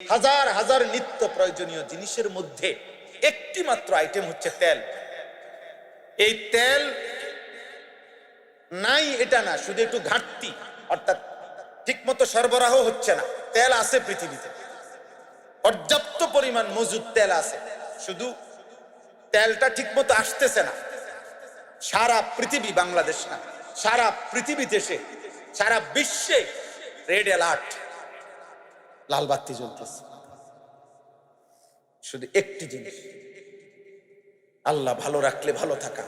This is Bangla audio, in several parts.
হাজার হাজার নিত্য প্রয়োজনীয় জিনিসের মধ্যে একটি মাত্র আইটেম হচ্ছে তেল। এই তেল নাই এটা না, শুধু একটু ঘাটতি, অর্থাৎ ঠিকমতো সরবরাহ হচ্ছে না। তেল আছে পৃথিবীতে, পর্যাপ্ত পরিমাণ মজুদ তেল আছে, শুধু তেলটা ঠিকমতো আসতেছে না। সারা পৃথিবী, বাংলাদেশ না, সারা পৃথিবী দেশে, সারা বিশ্বে রেড অ্যালার্ট, লাল বাতি জ্বলতেছে। শুধু একটি জিনিস, আল্লাহ ভালো রাখলে ভালো থাকা।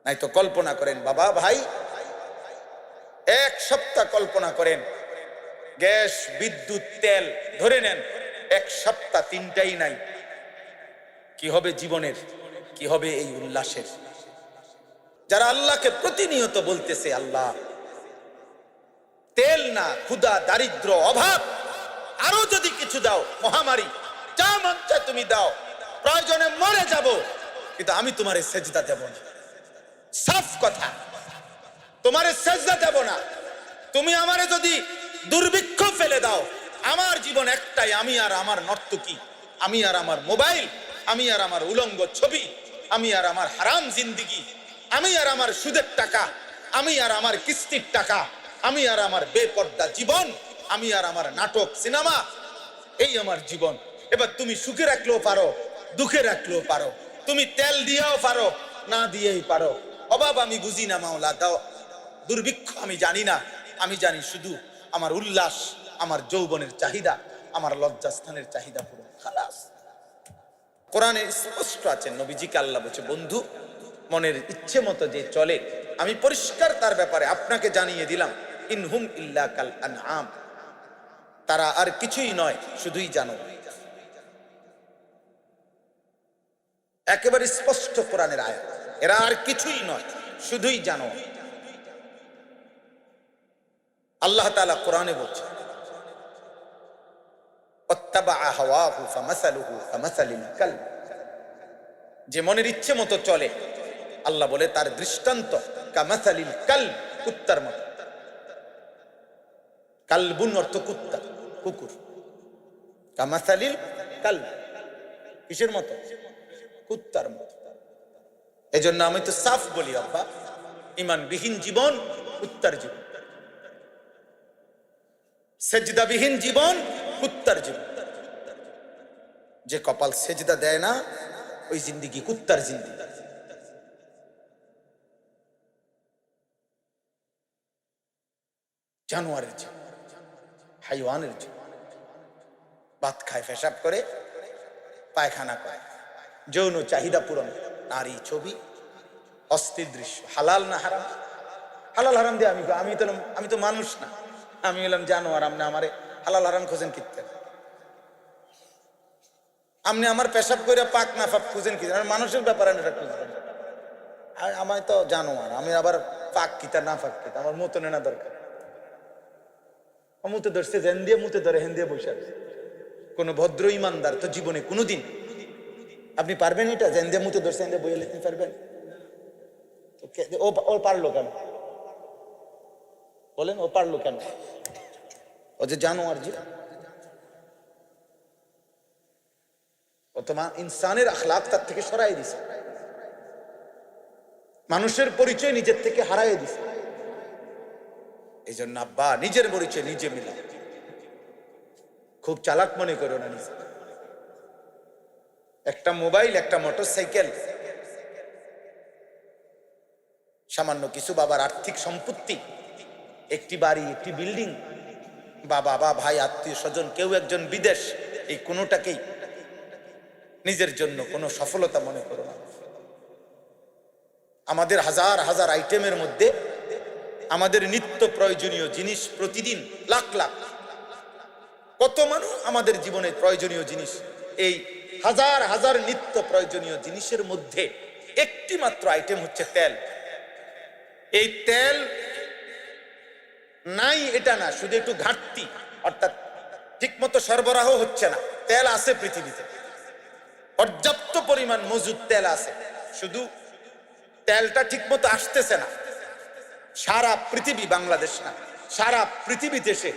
নাই তো কল্পনা করেন বাবা ভাই, এক সপ্তাহ কল্পনা করেন, গ্যাস, বিদ্যুৎ, তেল ধরে নেন, এক সপ্তাহ তিনটাই নাই, কি হবে জীবনের, কি হবে এই উল্লাসের? যারা আল্লাহকে প্রতিনিয়ত বলতেছে আল্লাহ তেল না, ক্ষুধা, দারিদ্র, অভাব, আরো যদি কিছু দাও, মহামারী, যা মন চায় তুমি দাও, প্রয়োজনে মরে যাব, কিন্তু আমি তোমারে সেজদা দেব না। সাফ কথা, তোমারে সেজদা দেব না। তুমি আমারে যদি দুর্ভিক্ষ ফেলে দাও, আমার জীবন একটাই, আমি আর আমার নর্তকী, আমি আর আমার মোবাইল, আমি আর আমার উলঙ্গ ছবি, আমি আর আমার হারাম জিন্দিগি, আমি আর আমার সুদের টাকা, আমি আর আমার কিস্তির টাকা, আমি আর আমার বেপর্দা জীবন, আমি আর আমার নাটক, সিনেমা, এই আমার জীবন। এবার তুমি সুখে রাখলেও পারো, দুঃখে রাখলেও পারো, তুমি তেল দিয়েও পারো, না দিয়েই পারো। অভাব আমি বুঝি না মাওলা, দাও দুর্ভিক্ষ আমি জানি না, আমি জানি শুধু আমার উল্লাস, আমার যৌবনের চাহিদা, আমার লজ্জাস্থানের চাহিদা পূরণ, খালাস। কোরআনে স্পষ্ট আছে, নবীজিকে আল্লাহ বলছে, বন্ধু মনের ইচ্ছে মতো যে চলে, আমি পরিষ্কার তার ব্যাপারে আপনাকে জানিয়ে দিলাম, ইনহুম ইল্লা কাল আনআম, তারা আর কিছুই নয়, শুধুই জানো। একেবারে স্পষ্ট কোরআনের আয়াত, এরা আর কিছুই নয়, শুধুই জানো। আল্লাহ তাআলা কোরআনে বলছে, ওয়াত্তাবা হাওয়াহু ফামাসালুহু কামাসালিল কালব, যে মনের ইচ্ছে মতো চলে, আল্লাহ বলে তার দৃষ্টান্ত কামাসালিল কালব, কুত্তার মতো। কালবুন অর্থ কুত্তা, কুকুর। কামাসালিল কালব, কিসের মতো? কুত্তার মতো। এজন্য আমি তো সাফ বলি আব্বা, ঈমানবিহীন জীবন কুত্তার জীবন, সেজদাবিহীন জীবন কুত্তার জীবন। যে কপাল সেজদা দেয় না, ওই জিন্দিগি কুত্তার জিন্দিগি। জানোয়ারের জীবন, হাইওয়ানের জীবন। ভাত খায়, পেশাব করে, পায়খানা করে, যৌন চাহিদা পূরণ, নারী, ছবি, অস্থির দৃশ্য। হালাল না হারাম? হালাল হারাম দিয়ে আমি তো মানুষ না, আমি হলাম জানোয়ার। আপনি আমারে হালাল হারাম খোঁজেন কিনতে? আপনি আমার পেশাব করে পাক না পাক খুঁজেন কি? মানুষের ব্যাপারে খুঁজবেন, আর আমি তো জানোয়ার, আমি আবার পাক কিতা না পাক কিতা আমার মতো নেনা দরকার। মুতে ধরছে, জেন দিয়ে মুতে ধরে, হেন দিয়ে বসে আছে। কোন ভদ্র ইমানদার তো জীবনে কোনোদিন, আপনি পারবেন এটা? জেন দিয়ে মুতে ধরছে, হেন দিয়ে বইয়ে লিখতে পারবেন? ও পারলো কেন বলেন? ও পারলো কেন? ও যে জানোয়ার জীবন। ইনসানের আখলাক তার থেকে সরাই দিছে, মানুষের পরিচয় নিজের থেকে হারাই দিছে। এই জন্য আব্বা, নিজের পরিচয় নিজে মিলা। খুব চালাক মনে করো না নিজে। একটা মোবাইল, একটা মোটরসাইকেল, সামান্য কিছু বাবার আর্থিক সম্পত্তি, একটি বাড়ি, একটি বিল্ডিং, বাবা বা ভাই, আত্মীয় স্বজন, কেউ একজন বিদেশ, এই কোনোটাকেই নিজের জন্য কোনো সফলতা মনে করো না। আমাদের হাজার হাজার আইটেমের মধ্যে আমাদের নিত্য প্রয়োজনীয় জিনিস প্রতিদিন লাখ লাখ। কত মানুষ আমাদের জীবনে প্রয়োজনীয় জিনিস, এই হাজার হাজার নিত্য প্রয়োজনীয় জিনিসের মধ্যে একটি মাত্র আইটেম হচ্ছে তেল। এই তেল নাই এটা না, শুধু একটু ঘাটতি, অর্থাৎ ঠিকমতো সরবরাহ হচ্ছে না। তেল আছে পৃথিবীতে, পর্যাপ্ত পরিমাণ মজুদ তেল আছে, শুধু তেলটা ঠিকমতো আসতেছে না। সারা পৃথিবী, বাংলাদেশ না, সারা পৃথিবী দেশে,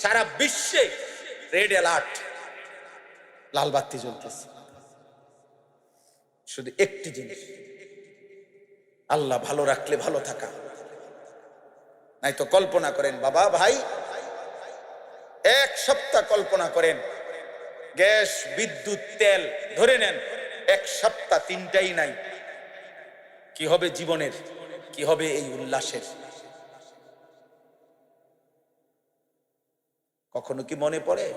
সারা বিশ্বে রেড অ্যালার্ট, লাল বাতি জ্বলতেছে। শুধু একটি জিনিস, আল্লাহ ভালো রাখলে ভালো থাকা। নাই তো কল্পনা করেন বাবা ভাই, এক সপ্তাহ কল্পনা করেন, গ্যাস বিদ্যুৎ তেল ধরে নেন, এক সপ্তাহ তিনটাই নাই, কি হবে জীবনের, কি হবে এই উল্লাসের? কখনো কি মনে পড়ে?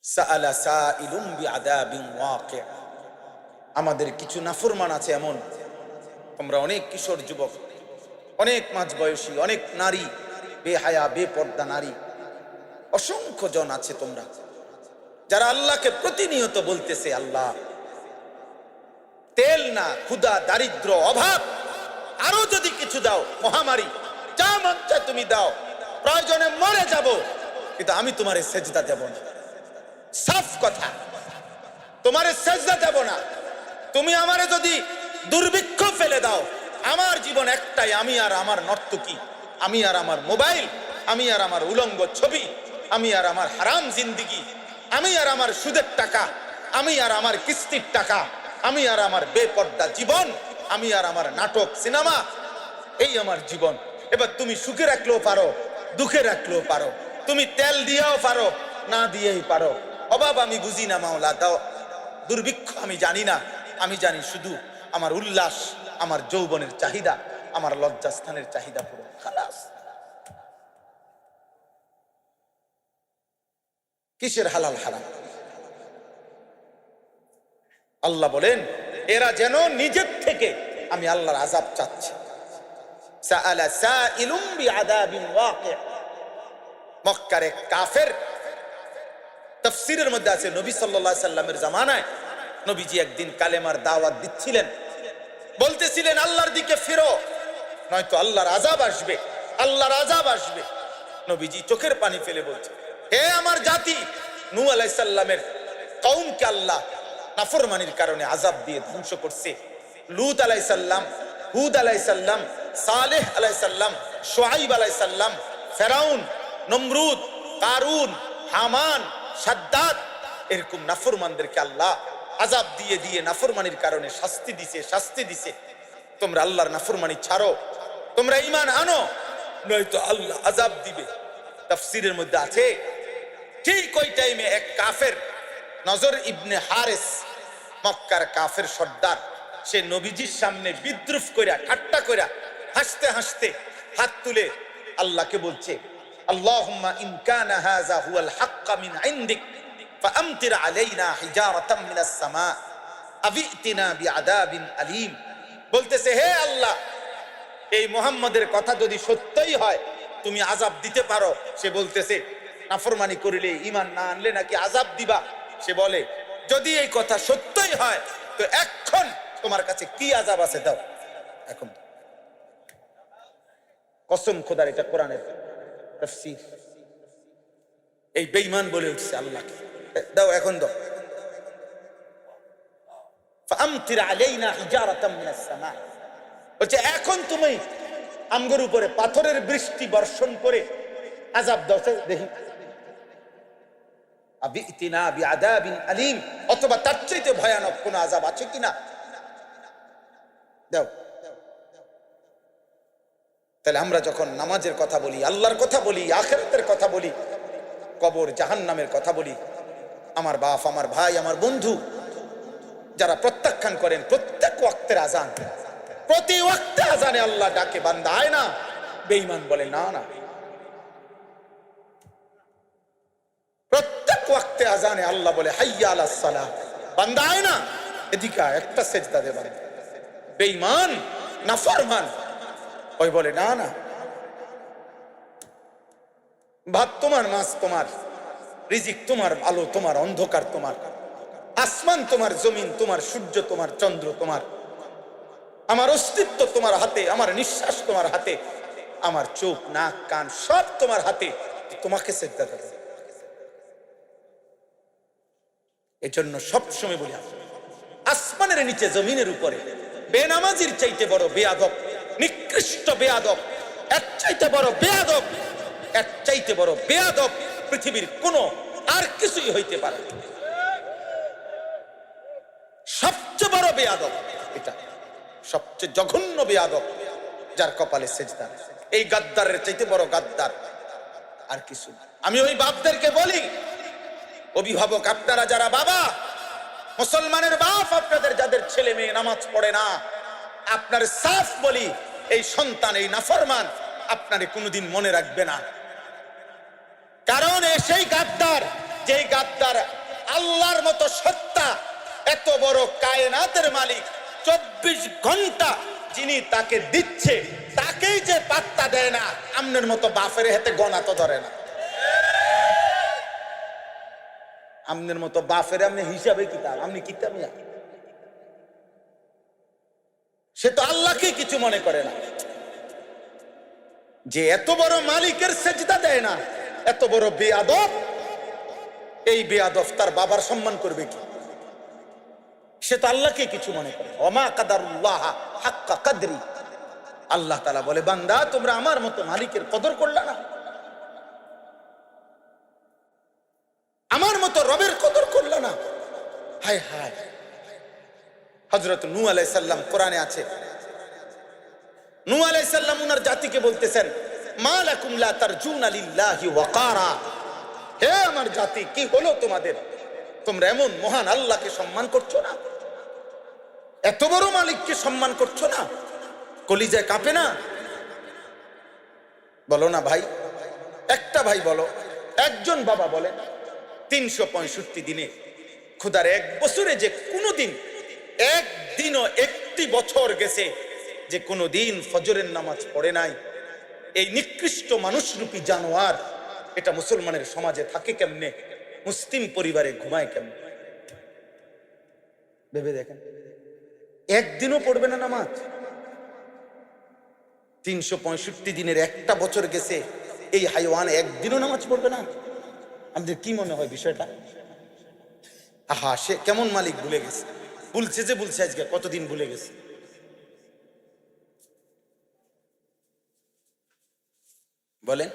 সাআলা সাইলুম বিআযাবিন ওয়াকি', আমাদের কিছু নাফরমান আছে এমন, তোমরা অনেক কিশোর যুবক, অনেক মাঝবয়সী, অনেক নারী, বেহায়া বেপর্দা নারী, অসংখ্য জন আছে তোমরা যারা আল্লাহকে প্রতিনিয়ত বলতেছে, আল্লাহ তেল না, ক্ষুধা, দারিদ্র, অভাব, আরো যদি কিছু দাও, মহামারী, যা মন চায় তুমি দাও, প্রয়োজনে মরে যাব, কিন্তু আমি তোমারে সেজদা দেব না। সাফ কথা, তোমারে সেজদা দেব না। তুমি আমারে যদি দুর্ভিক্ষ ফেলে দাও, আমার জীবন একটাই, আমি আর আমার নর্তকী, আমি আর আমার মোবাইল, আমি আর আমার উলঙ্গ ছবি, আমি আর আমার হারাম জিন্দিগি, আমি আর আমার সুদের টাকা, আমি আর আমার কিস্তির টাকা, আমি আর আমার বেপর্দা জীবন, আমি আর আমার নাটক সিনেমা, এই আমার জীবন। এবার তুমি সুখে রাখলেও পারো, দুঃখে রাখলেও পারো, তুমি তেল দিয়েও পারো, না দিয়েই পারো। অভাব আমি বুঝি না মাওলা, দাও দুর্ভিক্ষ আমি জানি না, আমি জানি শুধু আমার উল্লাস, আমার যৌবনের চাহিদা, আমার লজ্জাস্থানের চাহিদা পুরো খালাস। কিসের হালাল হারাম? আল্লাহ বলেন এরা যেন নিজের থেকে, আমি আল্লাহর আযাব চাচ্ছি। সাআলা সাইলুম বিআযাবিন ওয়াকি', মক্কার এক কাফের, তাফসীরের মধ্যে আছে নবী সাল্লাল্লাহু আলাইহি সাল্লামের জামানায় নবীজি একদিন কালেমার দাওয়াত দিচ্ছিলেন, বলতেছিলেন আল্লাহর দিকে ফিরো, নয়তো আল্লাহর আযাব আসবে, আল্লাহর আযাব আসবে। নবীজি চোখের পানি ফেলে বলছে, হে আমার জাতি, নূহ আলাইহিস সালামের কওমকে আল্লাহ নাফরমানির কারণে আযাব দিয়ে ধ্বংস করছে। লূত আলাইহিস সালাম, হুদ আলাইহিস সালাম, সালেহ আলাইহিস সালাম, শুআইব আলাইহিস সালাম, ফেরাউন, নমরুদ, কারুন, হামান, সাদ্দাত, এরকম নাফরমানদেরকে আল্লাহ আযাব দিয়ে দিয়ে নাফরমানির কারণে শাস্তি দিছে। তোমরা আল্লাহর নাফরমানি ছাড়ো, তোমরা ঈমান আনো, নয়তো আল্লাহ আযাব দিবে। তাফসীরের মধ্যে আছে ঠিক ওই টাইমে এক কাফের, নজর ইবনে হারিস, মক্কার কাফের সর্দার, সে নবীজির সামনে বিদ্রুপ কইরা, ঠাট্টা কইরা, হাসতে হাসতে হাত তুলে আল্লাহকে বলছে, আল্লাহুম্মা ইন কানা হাযা হুয়াল হাক্কা মিন ইনদিক ফাআমতির আলাইনা হিজারাতাম মিনাস সামা আবিতিনা বিআযাবিন আলীম। বলতেছে, হে আল্লাহ, এই মুহাম্মাদের কথা যদি সত্যই হয়, তুমি আযাব দিতে পারো। সে বলতেছে, নাফরমানি করিলে, ঈমান না আনলে নাকি আযাব দিবা। সে বলে, যদি এই কথা সত্যই হয়, তো এখন তোমার কাছে কি আযাব আছে দাও এখন। কসম খোদার, এটা কোরআনের তাফসীর। এই বেঈমান বলে উঠছে আল্লাহকে, দাও এখন দাও। ফাআমতির আলাইনা হিজারাতাম মিনাস সামা, বলছে এখন তুমি আমগর উপরে পাথরের বৃষ্টি বর্ষণ করে আযাব দাও দেখি। আবিতিনা বিআযাবিন আলীম, অথবা তার চাইতে ভয়ানক কোন আযাব আছে কিনা দাও। তাহলে আমরা যখন নামাজের কথা বলি, আল্লাহর কথা বলি, আখিরাতের কথা বলি, কবর জাহান্নামের কথা বলি, আমার বাপ, আমার ভাই, আমার বন্ধু যারা প্রত্যাখ্যান করেন প্রত্যেক ওয়াক্তের আযান, প্রতি ওয়াক্তে আযানে আল্লাহ ডাকে, বান্দা আয় না, বেঈমান বলে না না। প্রত্যেক ওয়াক্তে আযানে আল্লাহ বলে হাইয়া আলাস সালাহ, বান্দা আয় না, এদিকে একটা সেজদা দে বান্দা। বেঈমান নাফরমান ওই বলে না না, ভাত তোমার, মাছ তোমার, রিজিক তোমার, আলো তোমার, অন্ধকার তোমার, আসমান তোমার, জমিন তোমার, সূর্য তোমার, চন্দ্র তোমার, আমার অস্তিত্ব তোমার হাতে, আমার নিঃশ্বাস তোমার হাতে, আমার চোখ, নাক, কান সব তোমার হাতে, তোমাকে সেজদা দেব। এজন্য সবসময় বলি, আসমানের নিচে জমিনের উপরে বেনামাজির চাইতে বড় বেয়াদব, নিকৃষ্ট বেয়াদব, এর চাইতে বড় বেয়াদব এর চাইতে বড় বেয়াদব পৃথিবীর কোনো আর কিছুই হইতে পারে না। সবচেয়ে বড় বেয়াদব এটা, সবচেয়ে জঘন্য বেয়াদব যার কপালে সেজদা। এই গাদ্দারের চাইতে বড় গাদ্দার আর কিছু না। আমি ওই বাপদেরকে বলি, অভিভাবক আপনারা যারা বাবা, মুসলমানের বাপ আপনাদের যাদের ছেলে মেয়ে নামাজ পড়ে না, আপনার সাফ বলি, এই সন্তান এই নাফরমান আপনারে কোনোদিন মনে রাখবে না। কারণ সেই গাদ্দার, যেই গাদ্দার আল্লাহর মতো সত্তা, এত বড় কায়নাতের মালিক, 24 ঘন্টা যিনি তাকে দিচ্ছে, তাকেই যে পাত্তা দেয় না, আমনের মতো বাপের হাতে গনা তো ধরে না। আমনের মতো বাপের আপনি হিসাবে কিতাব, আপনি কিতাব, সে তো আল্লাহকে কিছু মনে করে না। যে এত বড় মালিকের সেজদা দেয় না, এত বড় বেয়াদব, এই বেয়াদব তার বাবার সম্মান করবে কি? সে তো আল্লাহকে কিছু মনে করে। ওমা কাদারুল্লাহ হাক্কা কদরি, আল্লাহ তাআলা বলে, বান্দা তোমরা আমার মতো মালিকের কদর করলা না, আমার মতো রবের কদর করলা না। হায় হায়। হযরত নূহ আলাইহিস সালাম, কোরআনে আছে, নূহ আলাইহিস সালাম উনার জাতিকে বলতেছেন, মা লাকুম লা তারজুনা লিল্লাহি ওয়াকারা, হে আমার জাতি, কি হলো তোমাদের? তোমরা এমন মহান আল্লাহকে সম্মান করছো না, এত বড় মালিককে সম্মান করছো না, কলিজায় কাঁপে না? বলো না ভাই, একটা ভাই বলো, একজন বাবা বলে 365 দিনে খোদার এক বছরে যে কোনোদিন, একদিনও একটি বছর গেছে যে কোনোদিন ফজরের নামাজ পড়ে নাই, এই নিকৃষ্ট মানুষরূপী জানোয়ার এটা মুসলমানের সমাজে থাকে কেমনে? মুসলিম পরিবারে ঘুমায় কেমনে? ভেবে দেখেন, একদিনও পড়বে না নামাজ। 365 দিনের একটা বছর গেছে, এই হাইওয়ান একদিনও নামাজ পড়বে না। আমাদের কি মনে হয় বিষয়টা? আহা, সে কেমন মালিক ভুলে গেছে, ভুলছে যে ভুলছে, আজকে কতদিন ভুলে গেছে। বলেন।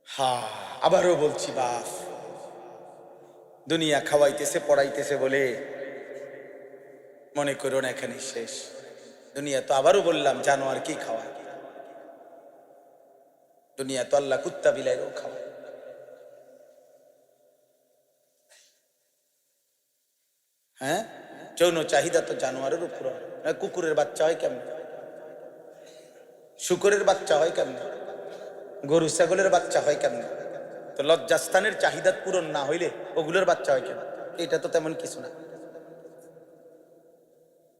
হ্যাঁ, আবারও বলছি, বাপ দুনিয়া খাওয়াইতেছে পড়াইতেছে বলে মনে করো না এখানে শেষ। দুনিয়া তো, আবারও বললাম, জানোয়ার কি খাওয়ায়? দুনিয়া তো আল্লাহ কুত্তা বিলাইও খাওয়ায়। হ্যাঁ, যৌন চাহিদা তো জানোয়ারের উপর। কুকুরের বাচ্চা হয় কেমন? শুকরের বাচ্চা হয় কেমন? গরু ছাগলের বাচ্চা হয় কেমন? তো লজ্জাস্থানের চাহিদা পূরণ না হইলে ওগুলোর বাচ্চা হয় কেন? এটা তো তেমন কিছু না।